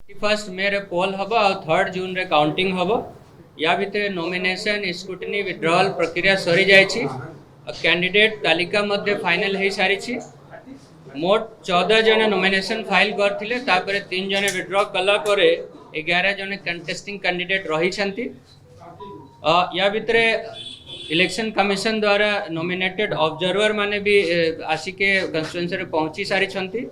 First मे रे पोल हम और 3 जून रे काउंटिंग हम। या भितर नॉमिनेशन स्क्रूटिनी विड्रॉल प्रक्रिया सरी जाइछि। कैंडिडेट तालिका मध्य फाइनल हो सारी। मोट 14 जन नॉमिनेशन फाइल करथिले, तापरे 3 जन विड्रॉ कला परे 11 जन कंटेस्टिंग कैंडिडेट रही छंती। या भितर इलेक्शन कमिशन द्वारा नॉमिनेटेड ऑब्जर्वर माने भी आसिके कंस्टिट्यूएंसी रे पहुंची सारी छंती।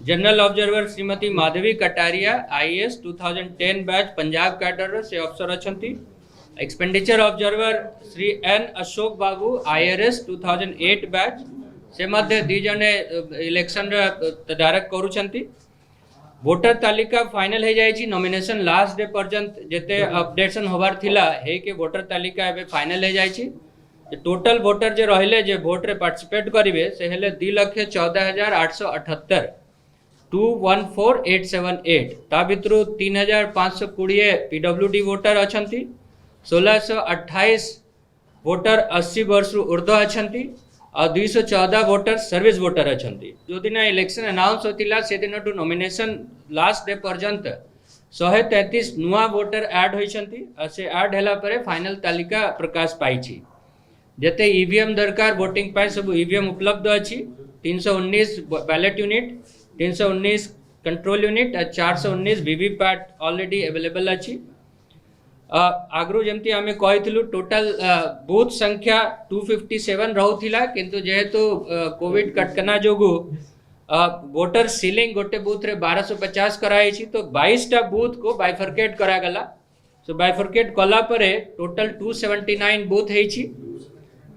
General observer Shrimati Madhavi Kataria IAS 2010 batch Punjab cadre से अफसर अछंती। Expenditure observer Shri N Ashok Babu IRS 2008 batch से मध्य 2 जने इलेक्शन रे तदारक करूछंती। वोटर तालिका फाइनल हो जाइछि। नॉमिनेशन लास्ट डे पर्यंत जेते अपडेशन होबार थिला हे के वोटर तालिका एबे फाइनल हो जाइछि। टोटल वोटर जे रहिले जे वोट रे पार्टिसिपेट करिवे से हेले 2,14,878 214878। ता भितरु 3,520 पीडब्ल्यूडी वोटर अछंती। 1,628 वोटर 80 वर्ष ऊर्ध्व अछंती और 214 वोटर सर्विस वोटर अछंती। जो दिन इलेक्शन अनाउंस होतिला से दिन टू नॉमिनेशन लास्ट डे पर्यंत 133 नुआ वोटर ऐड होइछंती। से ऐड हैला परे फाइनल तालिका प्रकाश पाइछि। जते ईवीएम दरकार वोटिंग पाइ सब ईवीएम उपलब्ध अछि। 319 बैलेट यूनिट, 319 कंट्रोल यूनिट और 419 वीवीपैट ऑलरेडी अवेलेबल अछि। आगु जमती आमे कहिथिलु टोटल बूथ संख्या 257 रहउथिला, किंतु जेहेतु कोविड कटकना जोगु वोटर सीलिंग गोटे बूथ रे 1250 कराइछि, तो 22 टा बूथ को बाइफरकेट करा गला। सो बाइफरकेट कला परे टोटल 279 बूथ हेछि।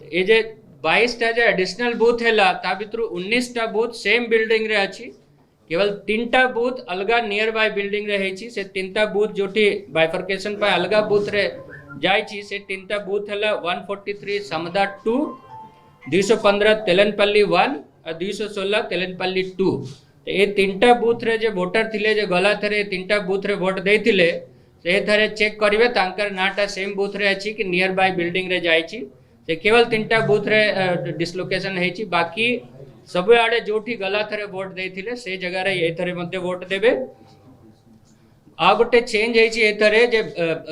ए जे 22 टा जे एडिशनल बूथ हैला ता भितरु 19 टा बूथ सेम बिल्डिंग रे अछि। केवल 3 टा बूथ अलगा नियर बाय बिल्डिंग रे हेछि। से 3 टा बूथ जोठी बाइफरकेशन पे अलगा बूथ रे जाइछि से 3 टा बूथ हैला 143 समदा 2, 215 तेलनपल्ली 1 और 216 तेलनपल्ली 2। तो ये 3 टा बूथ रे जे वोटर थिले जे गला थरे 3 टा बूथ रे वोट देथिले से थरे चेक करिवे तांकर नाटा सेम बूथ रे अछि कि नियर बाय बिल्डिंग रे जाइछि। से केवल 3 टा बूथ रे डिसलोकेशन हेछि। बाकी सब आड़े जोठी गला थरे वोट देथिले से जगह रे ए थरे मध्ये वोट देबे। आ गोटे चेंज हेछि ए थरे जे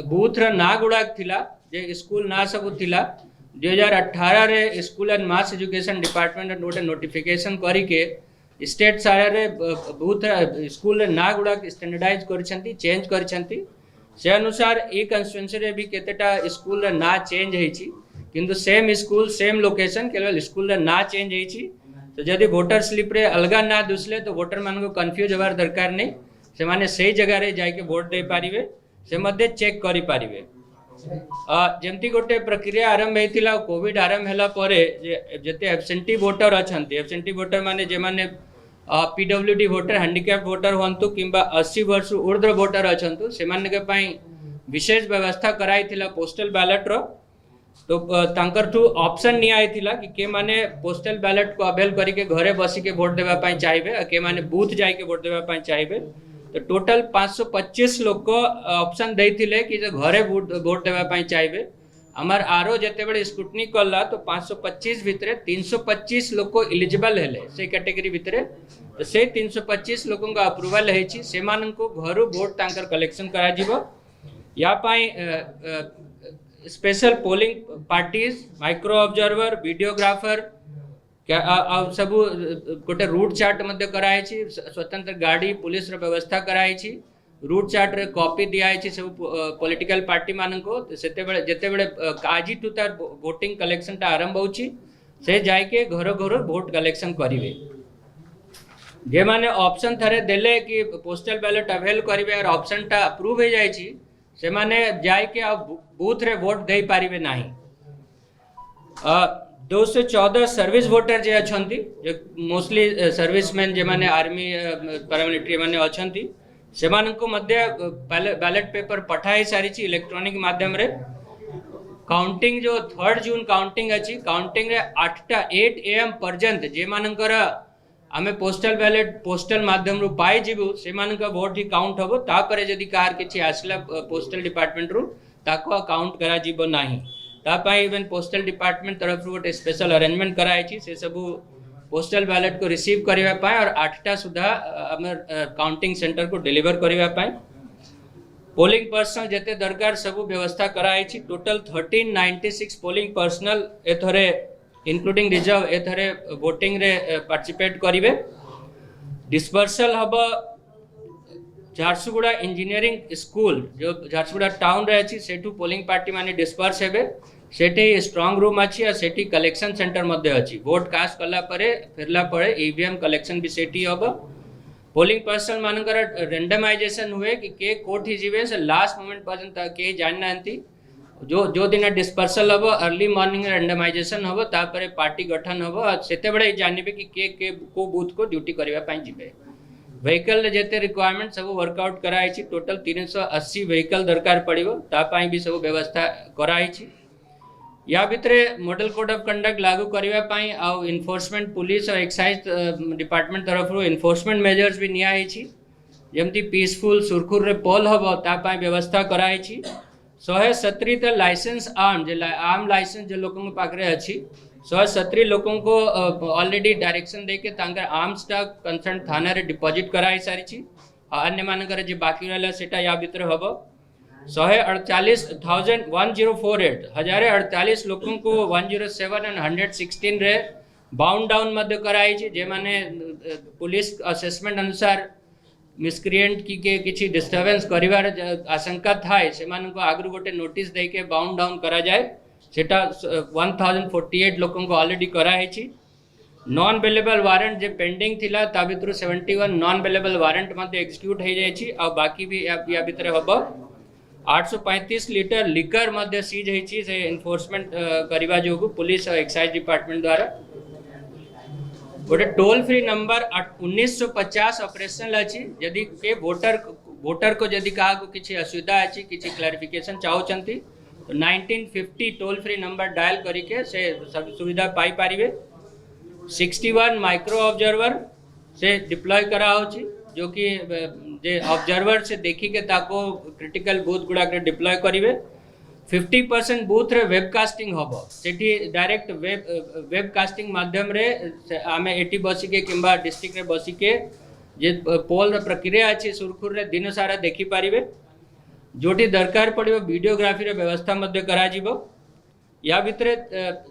बूथ रे ना गुडाक थिला जे स्कूल ना सब थिला 2018 रे school and mass education department गोटे नोटिफिकेशन करी के स्टेट सारा रे बूथ स्कूल रे ना गुडाक स्टैंडर्डाइज करछंती, चेंज करछंती। से अनुसार ए कंस्टिट्यूएंसी रे भी केतेटा स्कूल रे ना चेंज हेछि, किंतु सेम स्कूल सेम लोकेशन केवल स्कूल रे ना चेंज हेछि। तो जदि वोटर स्लिप रे अलगा ना दुसले तो वोटर मान को कन्फ्यूज होबार दरकार नहीं। से माने सही जगह रे जाके वोट दे पारिबे, से मध्ये चेक करि पारिबे। जेमती गोटे प्रक्रिया आरंभ हेतिला कोविड आरंभ हैला परे जेते एब्सेंटी वोटर अछंती, एब्सेंटी वोटर माने जे माने पीडब्ल्यूडी वोटर, हैंडिकैप वोटर होंतु किंबा 80 वर्ष ऊर्ध्व वोटर अछंतु से माने के पई विशेष व्यवस्था कराइथिला पोस्टल बैलेट रो। तो तांकर ठू ऑप्शन नि आइथिला कि माने पोस्टल बैलेट को अवेल करी के घरे बसी के वोट देबा पई चाहिबे, के माने बूथ जाई के वोट देबा पई चाहिबे। तो टोटल 525 लोग को ऑप्शन देथिले कि जे घरे वोट देबा पई चाहिबे। हमार आरो जते बड़े स्क्रूटनी करला तो 525 भितरे 325 लोग को एलिजिबल हेले से कैटेगरी भितरे। तो से 325 लोगों का अप्रूवल हेछि, से मान को घरु वोट तांकर कलेक्शन करा जिवो। या पई special polling parties, micro observer, videographer सब गोटे रूट चार्ट मध्य कराई, स्वतंत्र गाड़ी पुलिस रो व्यवस्था कराई। रूट चार्ट रे कॉपी दियाई सब पॉलिटिकल पार्टी मान को। सेते बेले जेते बेले आज टू तार वोटिंग कलेक्शन टा आरंभ होची से जाय के घर घर वोट कलेक्शन करिवे। जे माने ऑप्शन थरे देले कि पोस्टल बैलेट अवेल करिवे और ऑप्शन टा अप्रूव हो जाय छी से माने जाय के अब बूथ रे वोट दे पारिबे नाही। 214 सर्विस वोटर जे अछंती, मोस्टली सर्विसमैन जे माने आर्मी पैरामिलिट्री माने अछंती, से मान को मध्य बैलेट पेपर पठाई सारी इलेक्ट्रॉनिक माध्यम रे। काउंटिंग जो 3 जून काउंटिंग अछि, काउंटिंग रे 8 AM पर्यंत जे मानकर आमे पोस्टल बैलेट पोस्टल माध्यम रु पाई जीवु से मान का वोट ही काउंट हबो। तापरे जदि कार किछि आसला पोस्टल डिपार्टमेंट रु ताको काउंट करा जीवो नाही। ता पाई इवन पोस्टल डिपार्टमेंट तरफ रु गोटे स्पेशल अरेंजमेंट कराई छी। से सब पोस्टल बैलेट को रिसीव करने और 8टा सुधा आम काउंटिंग सेंटर को डिलीवर करने पोलिंग पर्सनल जिते दरकार सब व्यवस्था कराई। टोटल 1396 पोलिंग पर्सनल एथरे इंक्लूडिंग रिजर्व एथरे वोटिंग रे पार्टिसिपेट करेंगे। डिस्पर्सल हम झारसुगुड़ा इंजीनियरिंग स्कूल जो झारसुगुड़ा टाउन रे अच्छी सेठू पोलिंग पार्टी माने डिस्पर्स हेबे। सेठी स्ट्रांग रूम अच्छी और सेठी कलेक्शन सेंटर मध्य अच्छी। वोट कास्ट कला परे फेरला परे ईवीएम कलेक्शन भी सेठी हम। पोलिंग पर्सनल मानकर रेंडमाइजेशन हुए कि के कोठी जीवे से लास्ट मोमेंट पर्यंत के जान नांती। जो दिन डिस्पर्सल हम अर्ली मॉर्निंग रेंडमाइजेशन हम तापरे पार्टी गठन हम सेते बड़े जानबे कि के को बूथ को ड्यूटी करबा पई जिबे। व्हीकल जेते रिक्वायरमेंट सब वर्कआउट कराई। टोटल 380 व्हीकल दरकार पड़िबो तापाई भी सब व्यवस्था कराई। या भितरे मॉडल कोड ऑफ कंडक्ट लागू करबा पई आ इन्फोर्समेंट पुलिस और एक्साइज डिपार्टमेंट तरफ इन्फोर्समेंट मेजर्स भी निया है। जमती पीसफुल सुरखुर रे पोल हम तापाई व्यवस्था कराई। 170 लाइसेंस आर्म लाइसेंस जो लोगों के पाखरे अच्छी 170 लोगों को ऑलरेडी डायरेक्शन देके आर्म्स कंसर्न थाना रे डिपॉजिट कराई सारी। अन्य मानकर जो बाकी रहा सेटा या भितर हम 148,1048 लोगों को 107 और 116 रे बाउंड डाउन मध्य कराई। जे माने पुलिस असेसमेंट अनुसार मिसक्रिएंट की के किसी डिस्टर्बेंस करिवार आशंका थाए से को आगु गोटे नोटिस दे के बाउंड डाउन करा जाए। सेटा 1048 लोगों को ऑलरेडी कराई। नॉन बेलेबल वारंट जो पेंडिंग थिला ता भितर 71 नॉन बेलेबल वारंट मध्य एक्सिक्यूट हो जाए। आ बाकी भी या भितर हम 835 लीटर लिकर मध्य सीज होती से इन्फोर्समेंट करने जो पुलिस और एक्साइज डिपार्टमेंट द्वारा। गोटे टोल फ्री नंबर 1950 ऑपरेशनल अच्छी। जदि के वोटर को जदि क्या किसी असुविधा अच्छी किसी क्लारिफिकेशन चाहते तो 1950 टोल फ्री नंबर डायल करके से सुविधा पाई पारिबे। 61 माइक्रो ऑब्जर्वर से डिप्लॉय करा होची जो कि जे ऑब्जर्वर से देखी के ताको क्रिटिकल बूथ गुड़ा के डिप्लॉय करिवे। 50% बूथ रे वेबकास्टिंग हम सेठी डायरेक्ट वेबकास्टिंग माध्यम रे आमे एटी बसिके किंबा डिस्ट्रिक्ट रे बसिके जे पोल प्रक्रिया अच्छी सुरखुर रे दिन सारा देखी पारिबे। जोटी दरकार पड़िबो वीडियोग्राफी रे व्यवस्था मध्य करा जिवो। या भितरे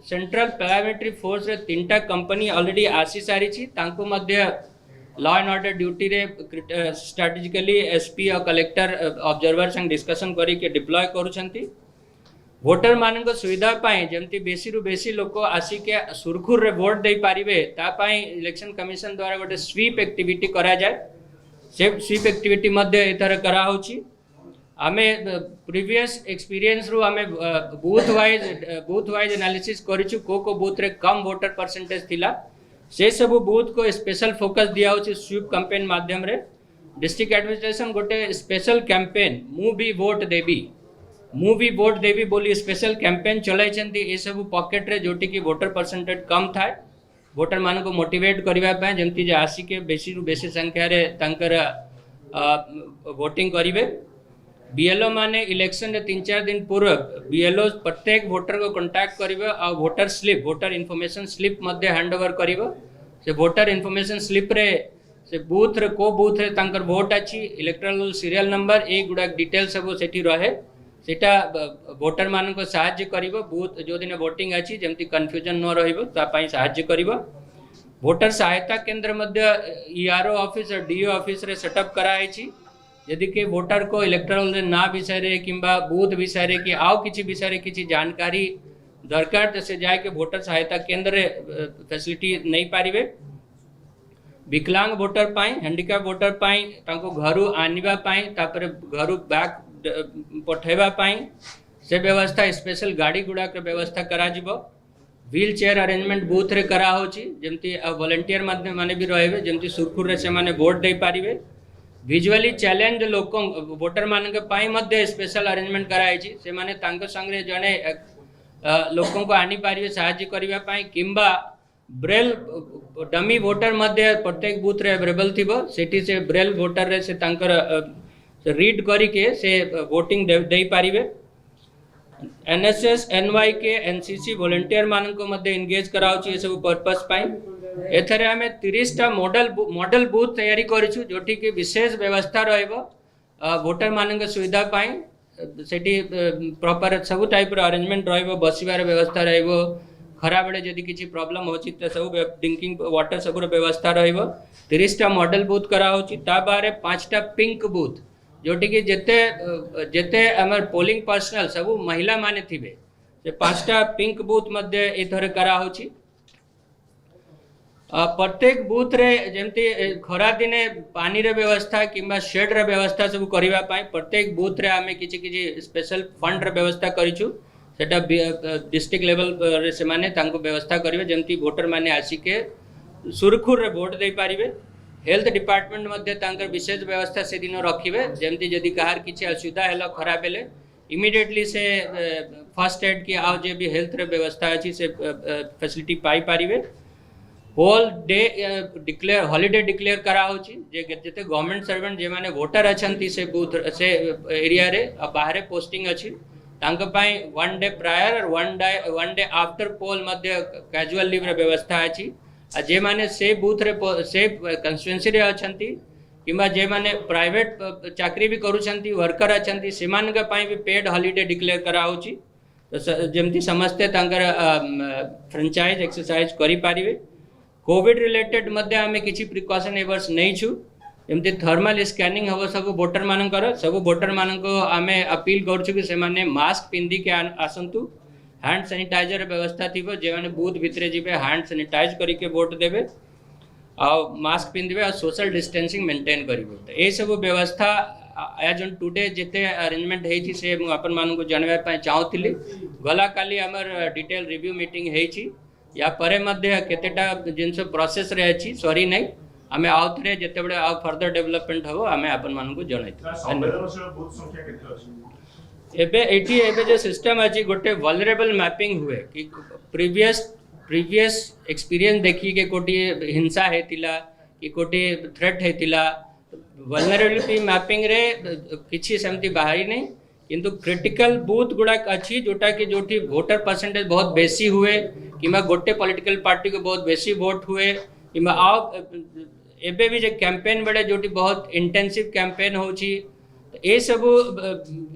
सेंट्रल पैरामिलिटरी फोर्स रे 3टा कंपनी ऑलरेडी आसी सारी छी। तांको मध्य लॉ एंड ऑर्डर ड्यूटी रे स्ट्रेटेजिकली एसपी और कलेक्टर ऑब्जर्वर संग डिस्कशन करी के डिप्लॉय करूछंती। वोटर मान सुविधा पाई जमती बेसी रु बेसी लोक आसिके सुरखुर रे वोट दे पारिबे ता पाई इलेक्शन कमिशन द्वारा गोटे स्वीप एक्टिविटी करा जाए। से स्वीप एक्टिविटी मध्य एथर करा होची। आमे प्रीवियस एक्सपीरियंस रु आमे बूथ वाइज एनालिसिस करिछु को बूथ रे कम वोटर परसेंटेज थिला से सब बूथ को स्पेशल फोकस दिया होची स्वीप कैंपेन माध्यम रे। डिस्ट्रिक्ट एडमिनिस्ट्रेशन गोटे स्पेशल कैंपेन मु भी वोट देवी बोली स्पेशल कैंपेन चलाई। ये सब पॉकेट रे जोटी की वोटर परसेंटेज कम थाए वोटर मान को मोटिवेट करने जमती आसिके बेसी रु बेसी संख्या रे तांकर वोटिंग करिवे। बीएलओ माने इलेक्शन रे 3-4 दिन पूर्व बीएलओ प्रत्येक वोटर को कांटेक्ट करिवे और voter slip voter information slip मध्य हैंड ओवर करिवे। से वोटर इन्फॉर्मेशन स्लिप रे से बूथ रे को बूथ रे तांकर वोट अच्छी इलेक्ट्रल सीरियल नंबर ए गुडा डिटेल सब सेठी रहे सेटा वोटर मान को साहाय्य करिवो। बूथ जो दिन वोटिंग अच्छी जमती कन्फ्यूजन न रहिबो ता पई साहाय्य करिवो। वोटर सहायता केंद्र मध्य ईआरओ ऑफिस और डीओ ऑफिस रे सेटअप कराई छी। यदि के वोटर को इलेक्ट्रल ना विषय रे किंबा बूथ विषय रे कि आउ किसी विषय रे किसी जानकारी दरकार तो से जाए के वोटर सहायता केंद्र रे फैसिलिटी नहीं पारिबे। विकलांग वोटर पाई हैंडिकैप वोटर पाई तांको घरु आनिबा पाई तापर घरु बैक पठेबा पाई से व्यवस्था स्पेशल गाड़ी गुड़ा के व्यवस्था करा जिवो। व्हील चेयर अरेंजमेंट बूथ रे करा होची जेमती वॉलंटियर माध्यम माने भी रहबे जेमती सुरखुर रे से माने वोट दे पारिबे। विजुअली चैलेंज लोक वोटर मान के पाई मध्य स्पेशल अरेंजमेंट कराई छी से माने तांको संगे जने लोकों को आनी पारिबे साहाय्य करिबा पाई किंबा ब्रेल डमी वोटर मध्य प्रत्येक बूथ रे अवेलेबल थिबो सेठी से ब्रेल वोटर रे से तांकर रीड करी के से वोटिंग दे पारिबे। एनएसएस एनवाईके एनसीसी वॉलंटियर मान को मध्य एंगेज कराउची ये सब पर्पस पाई। एथरे आम 30टा मॉडल बूथ तैयारी करिछु जोठी कि विशेष व्यवस्था रहइबो वोटर मानक सुविधा पाई सेठी प्रॉपर सब टाइप अरेंजमेंट रहइबो बसिबार व्यवस्था रहइबो खरा बेले जदि किसी प्रॉब्लम होची त सब ड्रिंकिंग वाटर सब व्यवस्था रहइबो 30टा मॉडल बूथ करा होची ता बारे 5टा पिंक बूथ जोटी कि जेते जेते हमर पोलिंग पर्सनल सब महिला माने थिबे से 5टा पिंक बूथ मध्ये एथरे करा होची प्रत्येक बूथ रे जेमती खरा दिने पानी रे व्यवस्था किंबा शेड रे व्यवस्था सब करिवा पाई प्रत्येक बूथ रे आमे किछि किछि स्पेशल फंड रे व्यवस्था करिछु सेटा डिस्ट्रिक्ट लेवल रे से माने तांको व्यवस्था करिवे जेमती वोटर माने आसीके सुरखुर रे वोट दे पारिबे हेल्थ डिपार्टमेंट मध्ये तांकर विशेष व्यवस्था से दिन रखिबे जेमती जदि कहार किछि असुविधा हेला खरा बेले इमीडिएटली से फर्स्ट एड की आउ जे भी हेल्थ रे व्यवस्था अछि से फैसिलिटी पाई पारिबे whole day declare holiday declare करा होची जे जते गवर्नमेंट सर्वेंट जे माने वोटर अछंती से बूथ से एरिया रे बाहरे पोस्टिंग अछि तांक पाई 1 डे प्रायर और 1 डे आफ्टर पोल मध्ये कैजुअल लीव रे व्यवस्था अछि आ जे माने से बूथ रे से कंस्टिट्यूएंसी रे अछंती किंबा जे माने प्राइवेट चाकरी भी करूछंती वर्कर अछंती सेमान के पाई भी पेड हॉलिडे डिक्लेयर करा होची तो जेमती समस्ते तांकर फ्रेंचाइज एक्सरसाइज करि पारिबे कोविड रिलेटेड मध्ये आमे किछि प्रिकॉशन एवर्स नै छु एमते थर्मल स्कैनिंग हबो सब वोटर मानकर सब वोटर मानको आमे अपील करछु कि से माने मास्क पिंदी के आसंतु हैंड सैनिटाइजर व्यवस्था थिबो जे माने बूथ भितरे जिबे हैंड सैनिटाइज करी के वोट देबे आ मास्क पिंदिबे आ सोशल डिस्टेंसिंग मेंटेन करिबो त ए सब व्यवस्था एज ऑन टुडे जेते अरेंजमेंट हेछि से मु अपन मानको जानबा पय चाहूतिली गला काली हमर डिटेल रिव्यू मीटिंग हेछि या परे मध्य केतेटा जिनस प्रोसेस रे अछि सॉरी नै आमे आउथरे जेते बडे आ फर्दर डेवलपमेंट हबो आमे अपन मानको जणाइतो संवेदनशील बूथ संख्या केते अछि एबे एटी एबे जे सिस्टम अछि गोटे वल्नरेबल मैपिंग हुए कि प्रीवियस एक्सपीरियंस देखि के कोटी हिंसा हेतिला कि कोटी थ्रेट हेतिला वल्नरेबिलिटी मैपिंग रे किछि सेमति बाहरी नै किंतु क्रिटिकल बूथ गुड़ा अच्छी जोटा कि जोटी वोटर परसेंटेज बहुत बेसी हुए किंबा गोटे पॉलिटिकल पार्टी को बहुत बेसी वोट हुए किंबा एबे भी जे कैंपेन बड़े जोटी बहुत इंटेंसिव कैंपेन होची ए सब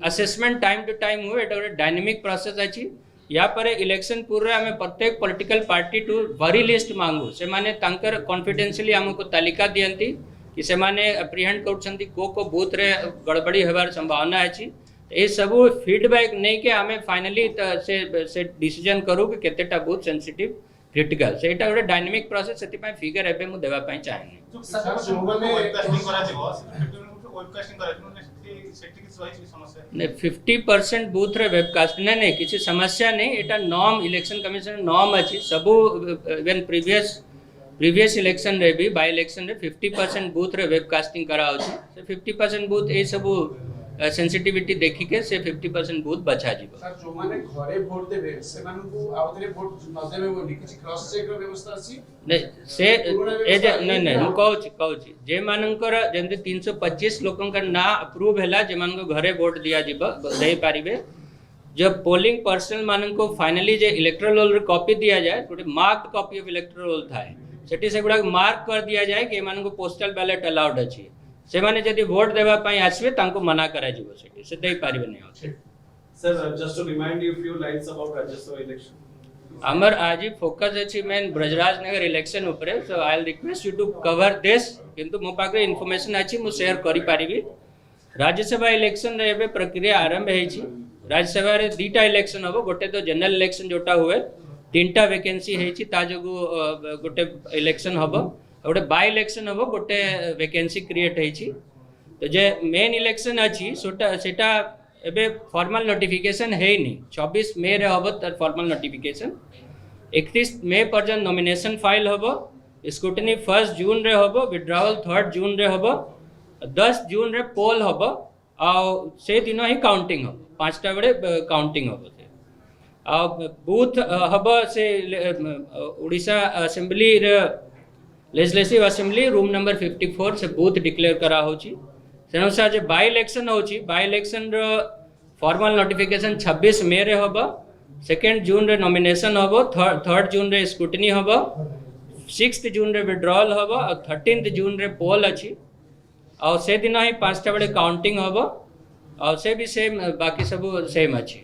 असेसमेंट टाइम टू टाइम हुए एटा डायनामिक प्रोसेस अछि या पर इलेक्शन पूरे हमें प्रत्येक पॉलिटिकल पार्टी टू वरी लिस्ट मांगू से माने तांकर कॉन्फिडेंशियली हमको तालिका दियंती कि से माने अप्रीहेंड करछंती को बूथ रे गड़बड़ी हेबार संभावना अछि ये सब फीडबैक नहीं के हमें फाइनली से डिसीजन करू कि केतेटा बूथ सेंसिटिव क्रिटिकल सेटा गोटे डायनामिक प्रोसेस सेति पय फिगर एबे मु देबा पय चाहेनी ने 50% बूथ रे वेबकास्ट ने किसी समस्या नहीं एटा नॉर्म इलेक्शन कमिशन नॉर्म अछि सब इवन प्रीवियस इलेक्शन रे भी बाय इलेक्शन रे 50% बूथ रे वेबकास्टिंग करा होछि से 50% बूथ ए सब सेंसिटिविटी देखि के से 50% बूथ बचा जीवो सर जो माने घरे वोट देबे से माने को आउथरे वोट न देबे बोली किछि क्रॉस चेक रो व्यवस्था अछि नै से ए जे नै हम कहउछि जे मानकर जेंते 325 लोकन ना अप्रूव हैला जे मानको घरे वोट दिया जीवो दे पारिबे जब पोलिंग पर्सनल मानको फाइनली जे इलेक्टोरल रोल रे कॉपी दिया जाए गोटे marked copy of electoral roll थाए सेठी से गुडा मार्क कर दिया जाए कि मानको पोस्टल बैलेट अलाउड अछि से माने जदि वोट देबा पय आसबे तांको मना करा जिवो सेठी से देई पारिबे नै sir just to remind you few lines about Rajya Sabha election हमर आज फोकस अछि मेन ब्रजराज नगर इलेक्शन ऊपर so I will request you to cover this किंतु मो पाके इंफॉर्मेशन अछि मु शेयर करि पारिबी राज्यसभा इलेक्शन रे एबे प्रक्रिया आरंभ हेछि राज्यसभा रे दुटा इलेक्शन हबो गोटे तो जनरल इलेक्शन जोटा हुए तीनटा वैकेंसी हेछि ता जगु गोटे इलेक्शन हबो गोटे बाय इलेक्शन हबो गोटे वैकेंसी क्रिएट हेछि तो जे मेन इलेक्शन अछि सेटा एबे फॉर्मल नोटिफिकेशन हेनी 24 मई रे हबो त फॉर्मल नोटिफिकेशन 31 मई पर्यंत नॉमिनेशन फाइल हबो स्क्रूटनी 1 जून रे हबो विड्रॉवल 3 जून रे हबो 10 जून रे पोल हबो आ से दिन ही काउंटिंग हबो 5टा बडे काउंटिंग हबो आ बूथ हबो से ओडिशा असेंबली रे लेजिस्लेटिव असेंबली रूम नंबर 54 से बूथ डिक्लेयर करा होची सेनुसार जे बाय इलेक्शन होची बाय इलेक्शन रो फॉर्मल नोटिफिकेशन 26 मई रे हबो 2 जून रे नॉमिनेशन हबो 3 जून रे स्क्रूटनी हबो 6 जून रे विड्रॉल हम और 13 जून रे पोल अच्छी और से दिन ही 5टा बड़े काउंटिंग हम और से भी सेम बाकी सब सेम अच्छी।